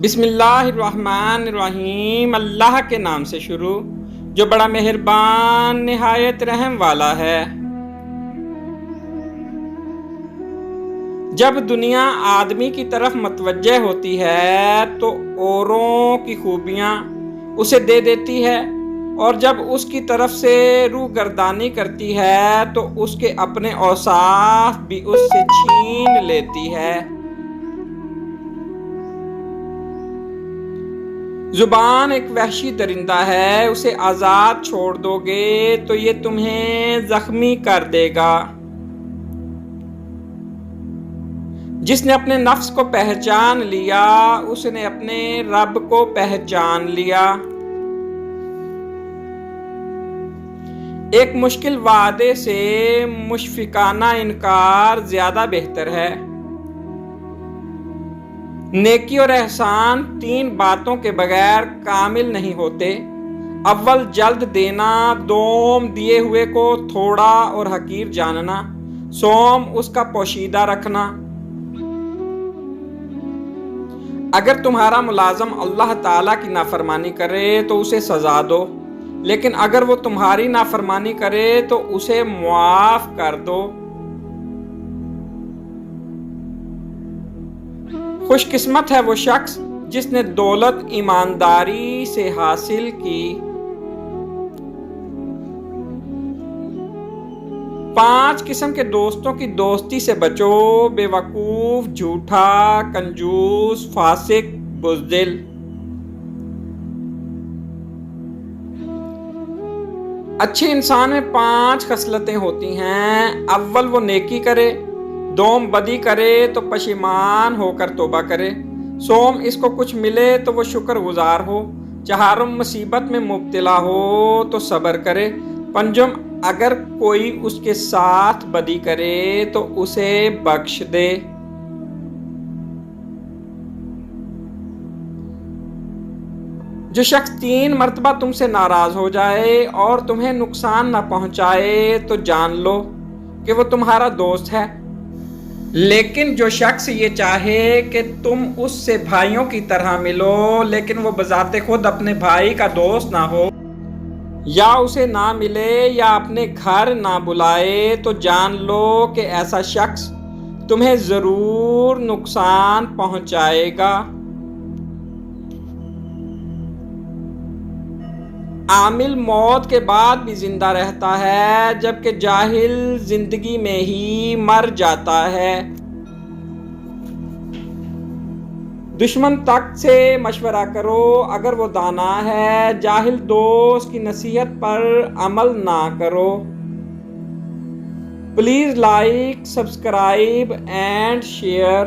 بسم اللہ الرحمن الرحیم، اللہ کے نام سے شروع جو بڑا مہربان نہایت رحم والا ہے۔ جب دنیا آدمی کی طرف متوجہ ہوتی ہے تو اوروں کی خوبیاں اسے دے دیتی ہے، اور جب اس کی طرف سے روح گردانی کرتی ہے تو اس کے اپنے اوصاف بھی اس سے چھین لیتی ہے۔ زبان ایک وحشی درندہ ہے، اسے آزاد چھوڑ دو گے تو یہ تمہیں زخمی کر دے گا۔ جس نے اپنے نفس کو پہچان لیا اس نے اپنے رب کو پہچان لیا۔ ایک مشکل وعدے سے مشفقانہ انکار زیادہ بہتر ہے۔ نیکی اور احسان تین باتوں کے بغیر کامل نہیں ہوتے: اول جلد دینا، دوم دیے ہوئے کو تھوڑا اور حقیر جاننا، سوم اس کا پوشیدہ رکھنا۔ اگر تمہارا ملازم اللہ تعالیٰ کی نافرمانی کرے تو اسے سزا دو، لیکن اگر وہ تمہاری نافرمانی کرے تو اسے معاف کر دو۔ خوش قسمت ہے وہ شخص جس نے دولت ایمانداری سے حاصل کی۔ 5 قسم کے دوستوں کی دوستی سے بچو: بے وقوف، جھوٹا، کنجوس، فاسق، بزدل۔ اچھے انسان میں 5 خصلتیں ہوتی ہیں: اول وہ نیکی کرے، دوم بدی کرے تو پشیمان ہو کر توبہ کرے، سوم اس کو کچھ ملے تو وہ شکر گزار ہو، چہارم مصیبت میں مبتلا ہو تو صبر کرے، پنجم اگر کوئی اس کے ساتھ بدی کرے تو اسے بخش دے۔ جو شخص 3 مرتبہ تم سے ناراض ہو جائے اور تمہیں نقصان نہ پہنچائے تو جان لو کہ وہ تمہارا دوست ہے، لیکن جو شخص یہ چاہے کہ تم اس سے بھائیوں کی طرح ملو لیکن وہ بذات خود اپنے بھائی کا دوست نہ ہو، یا اسے نہ ملے یا اپنے گھر نہ بلائے، تو جان لو کہ ایسا شخص تمہیں ضرور نقصان پہنچائے گا۔ عامل موت کے بعد بھی زندہ رہتا ہے، جبکہ جاہل زندگی میں ہی مر جاتا ہے۔ دشمن تک سے مشورہ کرو اگر وہ دانا ہے، جاہل دوست کی نصیحت پر عمل نہ کرو۔ Please like, subscribe and share.